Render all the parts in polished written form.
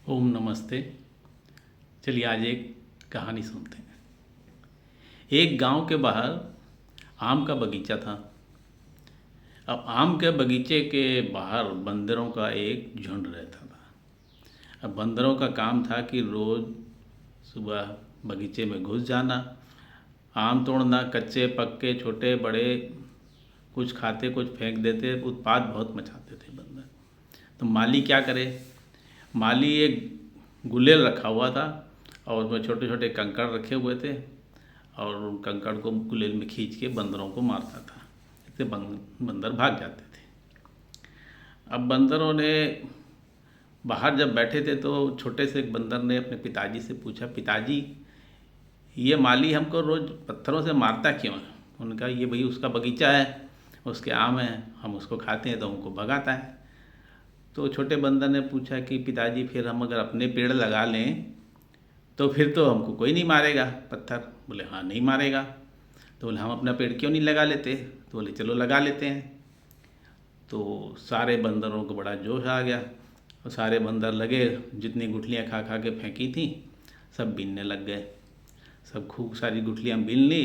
ओम नमस्ते। चलिए आज एक कहानी सुनते हैं। एक गांव के बाहर आम का बगीचा था। अब आम के बगीचे के बाहर बंदरों का एक झुंड रहता था। अब बंदरों का काम था कि रोज़ सुबह बगीचे में घुस जाना, आम तोड़ना, कच्चे पक्के छोटे बड़े, कुछ खाते कुछ फेंक देते, उत्पात बहुत मचाते थे बंदर। तो माली क्या करे? माली एक गुलेल रखा हुआ था और उसमें छोटे छोटे कंकड़ रखे हुए थे और उन कंकड़ को गुलेल में खींच के बंदरों को मारता था। इससे बंदर भाग जाते थे। अब बंदरों ने बाहर जब बैठे थे तो छोटे से एक बंदर ने अपने पिताजी से पूछा, पिताजी ये माली हमको रोज़ पत्थरों से मारता क्यों है? उन्होंने कहा ये भाई उसका बगीचा है, उसके आम हैं, हम उसको खाते हैं तो हमको भगाता है। तो छोटे बंदर ने पूछा कि पिताजी फिर हम अगर अपने पेड़ लगा लें तो फिर तो हमको कोई नहीं मारेगा पत्थर? बोले हाँ नहीं मारेगा। तो बोले हम अपना पेड़ क्यों नहीं लगा लेते? तो बोले चलो लगा लेते हैं। तो सारे बंदरों को बड़ा जोश आ गया और सारे बंदर लगे, जितनी गुठलियाँ खा खा के फेंकी थी सब बीनने लग गए। सब खूब सारी गुठलियाँ बीन ली।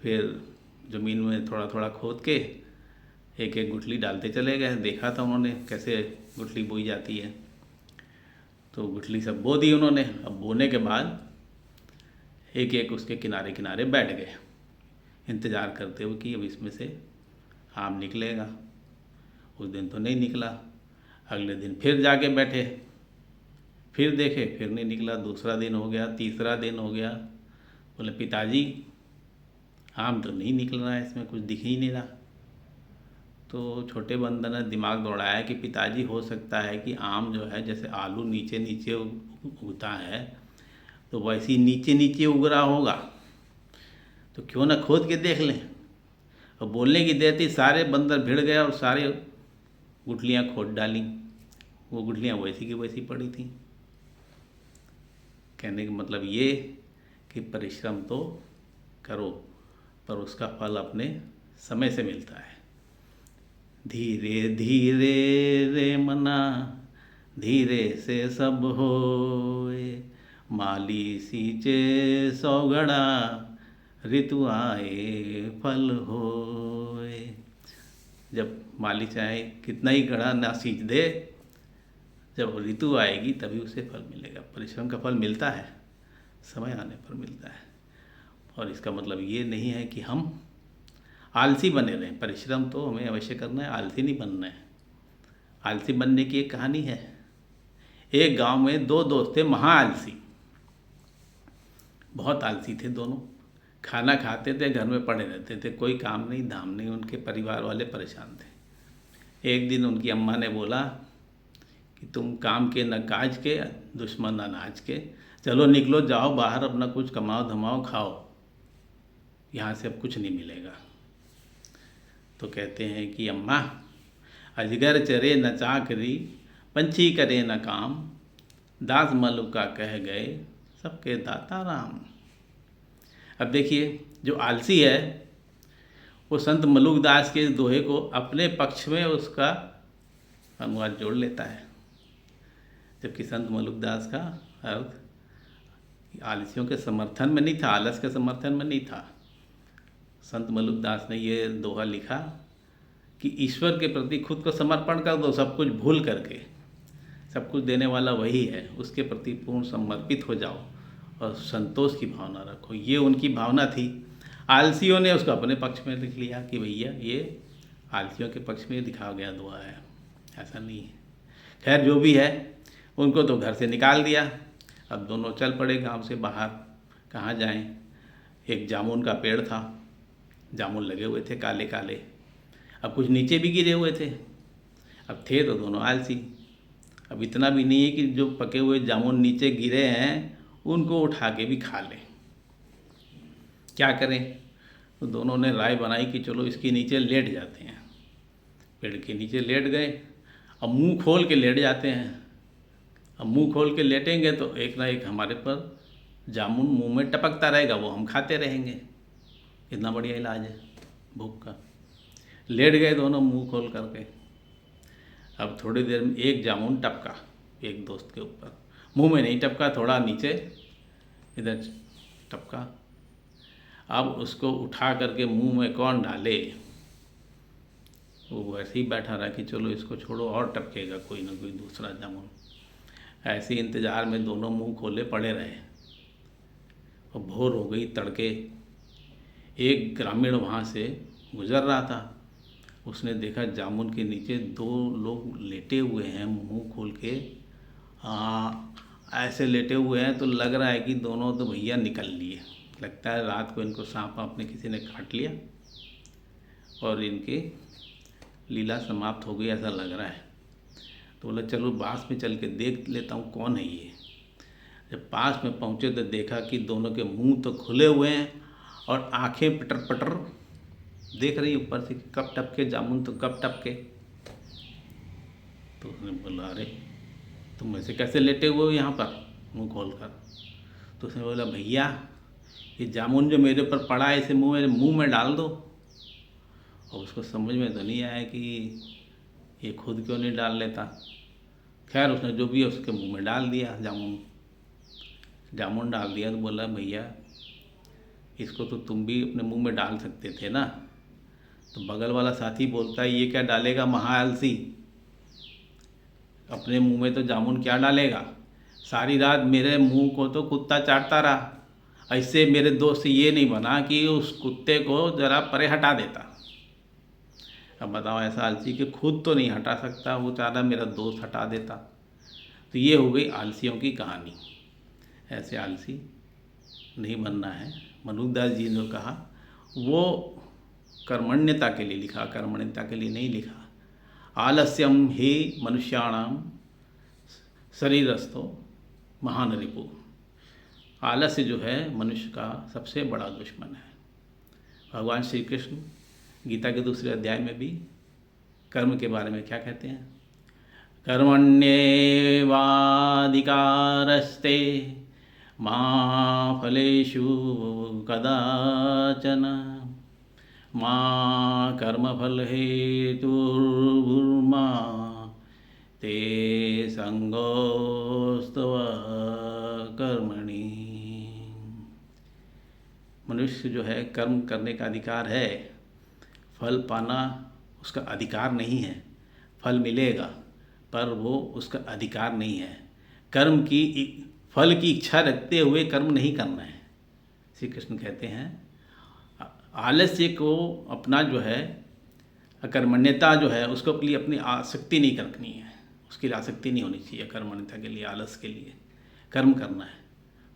फिर ज़मीन में थोड़ा थोड़ा खोद के एक एक गुठली डालते चले गए। देखा था उन्होंने कैसे गुठली बोई जाती है। तो गुठली सब बो दी उन्होंने। अब बोने के बाद एक एक उसके किनारे किनारे बैठ गए, इंतज़ार करते हुए कि अब इसमें से आम निकलेगा। उस दिन तो नहीं निकला। अगले दिन फिर जाके बैठे, फिर देखे, फिर नहीं निकला। दूसरा दिन हो गया, तीसरा दिन हो गया। बोले पिताजी आम तो नहीं निकल रहा है, इसमें कुछ दिख ही नहीं रहा। तो छोटे बंदर ने दिमाग दौड़ाया कि पिताजी हो सकता है कि आम जो है जैसे आलू नीचे नीचे उगता है तो वैसे ही नीचे नीचे उग रहा होगा। तो क्यों ना खोद के देख लें। और बोलने की देर थी, सारे बंदर भिड़ गए और सारे गुठलियाँ खोद डाली। वो गुठलियाँ वैसी की वैसी पड़ी थी। कहने का मतलब ये कि परिश्रम तो करो पर उसका फल अपने समय से मिलता है। धीरे धीरे रे मना, धीरे से सब होए, माली सींचे सौ घड़ा, ऋतु आए फल होए। जब माली चाहे कितना ही घड़ा ना सींच दे, जब ऋतु आएगी तभी उसे फल मिलेगा। परिश्रम का फल मिलता है, समय आने पर मिलता है। और इसका मतलब ये नहीं है कि हम आलसी बने रहें। परिश्रम तो हमें अवश्य करना है, आलसी नहीं बनना है। आलसी बनने की एक कहानी है। एक गांव में दो दोस्त थे, महा आलसी, बहुत आलसी थे दोनों। खाना खाते थे, घर में पड़े रहते थे, कोई काम नहीं धाम नहीं। उनके परिवार वाले परेशान थे। एक दिन उनकी अम्मा ने बोला कि तुम काम के न काज के, दुश्मन अनाज के, चलो निकलो जाओ बाहर, अपना कुछ कमाओ धमाओ खाओ, यहाँ से अब कुछ नहीं मिलेगा। तो कहते हैं कि अम्मा अजगर चरे न चाकरी, पंछी करे न काम, दास मलुका कह गए सबके दाता राम। अब देखिए, जो आलसी है वो संत मलुकदास के दोहे को अपने पक्ष में उसका अनुवाद जोड़ लेता है। जबकि संत मलुकदास का अर्थ आलसियों के समर्थन में नहीं था, आलस के समर्थन में नहीं था। संत मलुकदास ने ये दोहा लिखा कि ईश्वर के प्रति खुद को समर्पण कर दो, सब कुछ भूल करके। सब कुछ देने वाला वही है, उसके प्रति पूर्ण समर्पित हो जाओ और संतोष की भावना रखो। ये उनकी भावना थी। आलसियों ने उसको अपने पक्ष में लिख लिया कि भैया ये आलसियों के पक्ष में दिखाया गया दुआ है, ऐसा नहीं है। खैर जो भी है, उनको तो घर से निकाल दिया। अब दोनों चल पड़े गांव से बाहर। कहाँ जाएं? एक जामुन का पेड़ था, जामुन लगे हुए थे काले काले। अब कुछ नीचे भी गिरे हुए थे। अब थे तो दोनों आलसी। अब इतना भी नहीं है कि जो पके हुए जामुन नीचे गिरे हैं उनको उठा के भी खा लें। क्या करें? तो दोनों ने राय बनाई कि चलो इसके नीचे लेट जाते हैं। पेड़ के नीचे लेट गए। अब मुंह खोल के लेट जाते हैं। अब मुंह खोल के लेटेंगे तो एक ना एक हमारे पर जामुन मुंह में टपकता रहेगा, वो हम खाते रहेंगे। कितना बढ़िया इलाज है भूख का। लेट गए दोनों मुंह खोल करके। अब थोड़ी देर में एक जामुन टपका, एक दोस्त के ऊपर, मुंह में नहीं टपका, थोड़ा नीचे इधर टपका। अब उसको उठा करके मुंह में कौन डाले, वो वैसे ही बैठा रहा कि चलो इसको छोड़ो और टपकेगा कोई ना कोई दूसरा जामुन। ऐसे इंतज़ार में दोनों मुंह खोले पड़े रहे और भोर हो गई, तड़के। एक ग्रामीण वहाँ से गुजर रहा था, उसने देखा जामुन के नीचे दो लोग लेटे हुए हैं मुंह खोल के। ऐसे लेटे हुए हैं तो लग रहा है कि दोनों तो भैया निकल लिए, लगता है रात को इनको सांप आपने किसी ने काट लिया और इनकी लीला समाप्त हो गई, ऐसा लग रहा है। तो बोला चलो पास में चल के देख लेता हूँ कौन है ये। जब पास में पहुँचे तो देखा कि दोनों के मुंह तो खुले हुए हैं और आंखें पटर पटर देख रही ऊपर से, कब टपके जामुन, तो कब टपके। तो उसने बोला अरे तुम ऐसे कैसे लेटे हुए हो यहाँ पर मुंह खोल कर। तो उसने बोला भैया ये जामुन जो मेरे ऊपर पड़ा है इसे मुंह में डाल दो। और उसको समझ में तो नहीं आया कि ये खुद क्यों नहीं डाल लेता। खैर उसने जो भी है उसके मुंह में डाल दिया, जामुन डाल दिया। तो बोला भैया इसको तो तुम भी अपने मुंह में डाल सकते थे ना। तो बगल वाला साथी बोलता है ये क्या डालेगा महाआलसी, अपने मुंह में तो जामुन क्या डालेगा, सारी रात मेरे मुंह को तो कुत्ता चाटता रहा, ऐसे मेरे दोस्त ये नहीं बना कि उस कुत्ते को ज़रा परे हटा देता। अब बताओ ऐसा आलसी कि खुद तो नहीं हटा सकता, वो चाह रहा मेरा दोस्त हटा देता। तो ये हो गई आलसियों की कहानी। ऐसे आलसी नहीं बनना है। मनुदास जी ने कहा, वो कर्मण्यता के लिए लिखा, कर्मण्यता के लिए नहीं लिखा। आलस्यम ही मनुष्याणाम शरीरस्थो महान रिपु। आलस्य जो है मनुष्य का सबसे बड़ा दुश्मन है। भगवान श्री कृष्ण गीता के दूसरे अध्याय में भी कर्म के बारे में क्या कहते हैं, कर्मण्येवाधिकारस्ते मा फलेषु कदाचन मा कर्मफल हेतुर्भुर्मा ते संगोस्तव कर्मणि। मनुष्य जो है कर्म करने का अधिकार है, फल पाना उसका अधिकार नहीं है। फल मिलेगा पर वो उसका अधिकार नहीं है। कर्म की फल की इच्छा रखते हुए कर्म नहीं करना है। श्री कृष्ण कहते हैं आलस्य को अपना जो है, अकर्मण्यता जो है उसको लिए अपनी आसक्ति नहीं रखनी है, उसके लिए आसक्ति नहीं होनी चाहिए। कर्मण्यता के लिए, आलस के लिए कर्म करना है,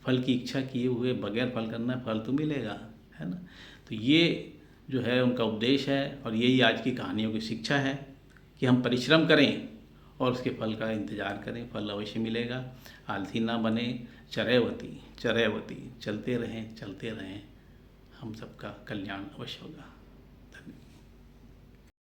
फल की इच्छा किए हुए बगैर फल करना है, फल तो मिलेगा, है ना। तो ये जो है उनका उपदेश है और यही आज की कहानियों की शिक्षा है कि हम परिश्रम करें और उसके फल का इंतज़ार करें, फल अवश्य मिलेगा। आलसी ना बने, चरैवती चलते रहें, हम सबका कल्याण अवश्य होगा।